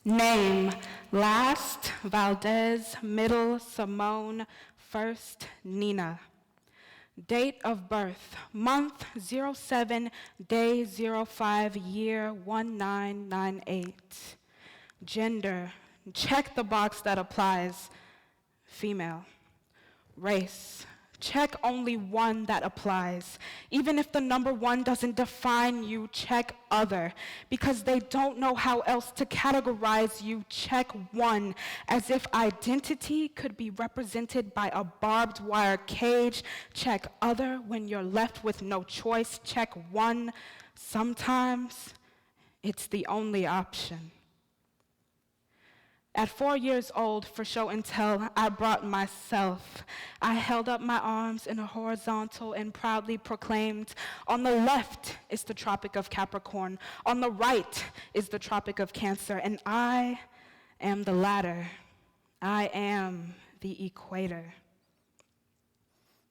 Name: last, Valdez; middle, Simone; first, Nina. Date of birth: month 07, day 05, year 1998. Gender: check the box that applies, female. Race: check only one that applies. Even if the number 1 doesn't define you, check other. Because they don't know how else to categorize you, check 1. As if identity could be represented by a barbed wire cage, check other. When you're left with no choice, check 1. Sometimes it's the only option. At 4 years old, for show and tell, I brought myself. I held up my arms in a horizontal and proudly proclaimed, on the left is the Tropic of Capricorn, on the right is the Tropic of Cancer, and I am the latter. I am the Equator.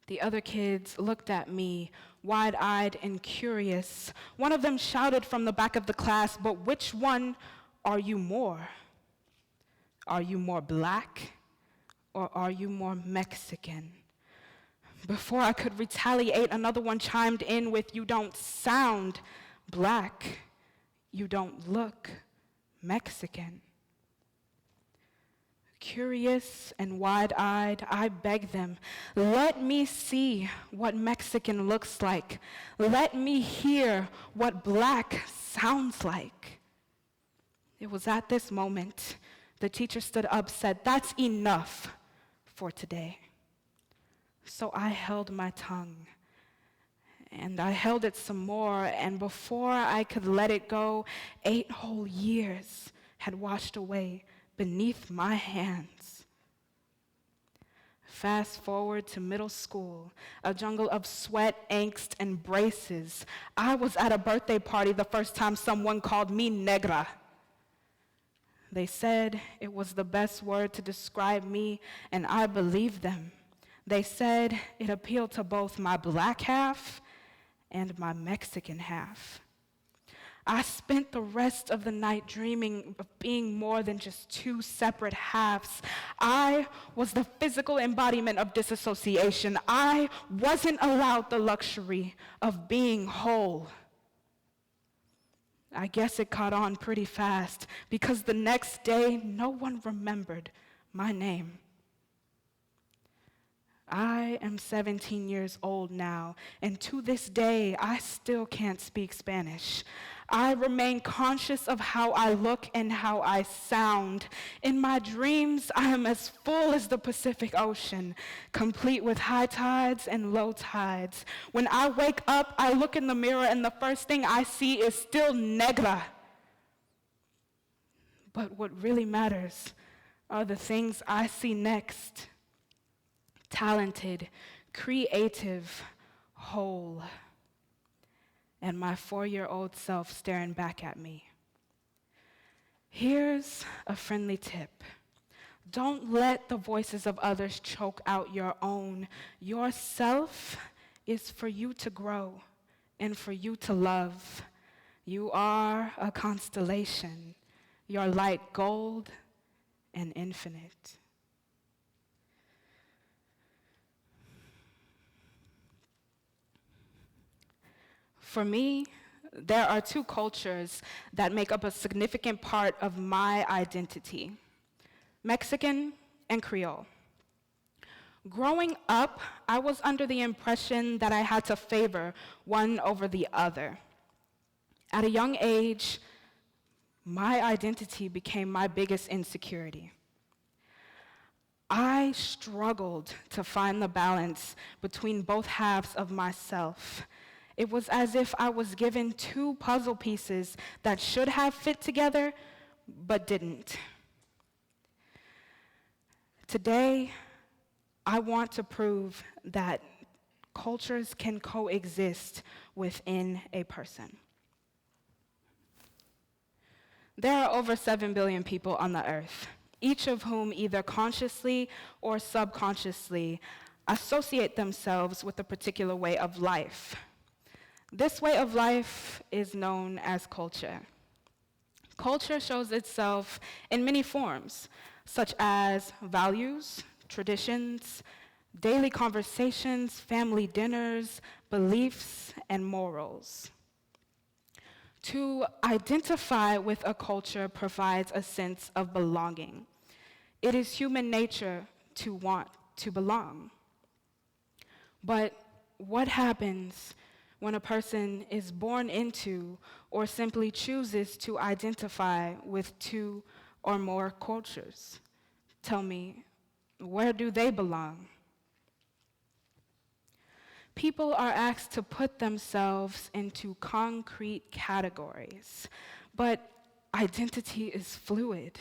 The other kids looked at me, wide-eyed and curious. One of them shouted from the back of the class, but which one are you more? Are you more black, or are you more Mexican? Before I could retaliate, another one chimed in with, you don't sound black, you don't look Mexican. Curious and wide-eyed, I begged them, let me see what Mexican looks like. Let me hear what black sounds like. It was at this moment the teacher stood up, said, that's enough for today. So I held my tongue, and I held it some more, and before I could let it go, 8 whole years had washed away beneath my hands. Fast forward to middle school, a jungle of sweat, angst, and braces. I was at a birthday party the first time someone called me negra. They said it was the best word to describe me, and I believed them. They said it appealed to both my black half and my Mexican half. I spent the rest of the night dreaming of being more than just 2 separate halves. I was the physical embodiment of disassociation. I wasn't allowed the luxury of being whole. I guess it caught on pretty fast, because the next day, no one remembered my name. I am 17 years old now, and to this day, I still can't speak Spanish. I remain conscious of how I look and how I sound. In my dreams, I am as full as the Pacific Ocean, complete with high tides and low tides. When I wake up, I look in the mirror, and the first thing I see is still negra. But what really matters are the things I see next. Talented, creative, whole, and my 4-year-old self staring back at me. Here's a friendly tip. Don't let the voices of others choke out your own. Yourself is for you to grow and for you to love. You are a constellation. You're light gold and infinite. For me, there are 2 cultures that make up a significant part of my identity: Mexican and Creole. Growing up, I was under the impression that I had to favor one over the other. At a young age, my identity became my biggest insecurity. I struggled to find the balance between both halves of myself. It was as if I was given 2 puzzle pieces that should have fit together, but didn't. Today, I want to prove that cultures can coexist within a person. There are over 7 billion people on the earth, each of whom either consciously or subconsciously associate themselves with a particular way of life. This way of life is known as culture. Culture shows itself in many forms, such as values, traditions, daily conversations, family dinners, beliefs, and morals. To identify with a culture provides a sense of belonging. It is human nature to want to belong. But what happens when a person is born into or simply chooses to identify with two or more cultures? Tell me, where do they belong? People are asked to put themselves into concrete categories, but identity is fluid.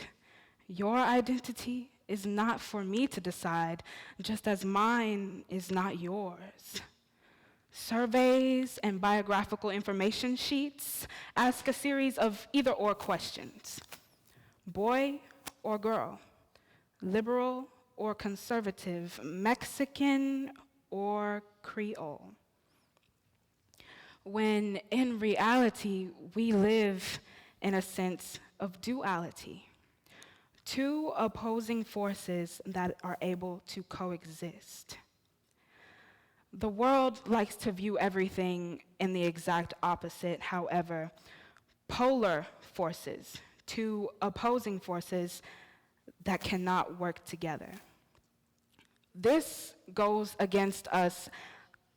Your identity is not for me to decide, just as mine is not yours. Surveys and biographical information sheets ask a series of either-or questions. Boy or girl, liberal or conservative, Mexican or Creole. When in reality, we live in a sense of duality. Two opposing forces that are able to coexist. The world likes to view everything in the exact opposite, however, polar forces, two opposing forces that cannot work together. This goes against us.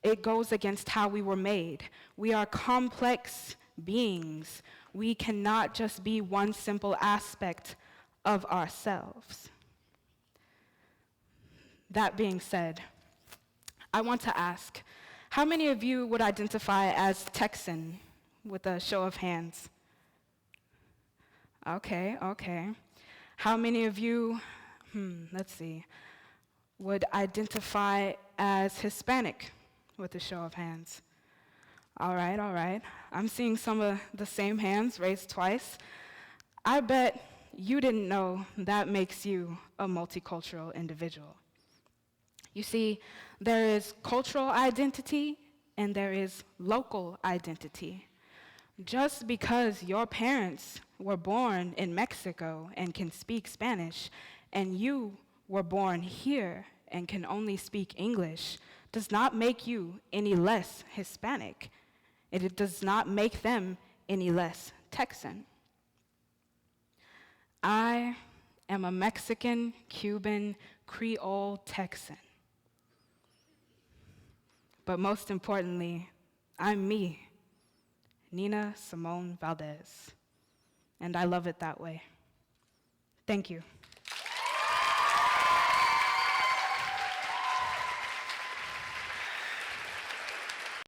It goes against how we were made. We are complex beings. We cannot just be one simple aspect of ourselves. That being said, I want to ask, how many of you would identify as Texan with a show of hands? Okay. How many of you, let's see, would identify as Hispanic with a show of hands? All right. I'm seeing some of the same hands raised twice. I bet you didn't know that makes you a multicultural individual. You see, there is cultural identity and there is local identity. Just because your parents were born in Mexico and can speak Spanish, and you were born here and can only speak English, does not make you any less Hispanic. It does not make them any less Texan. I am a Mexican, Cuban, Creole Texan. But most importantly, I'm me, Nina Simone Valdez, and I love it that way. Thank you.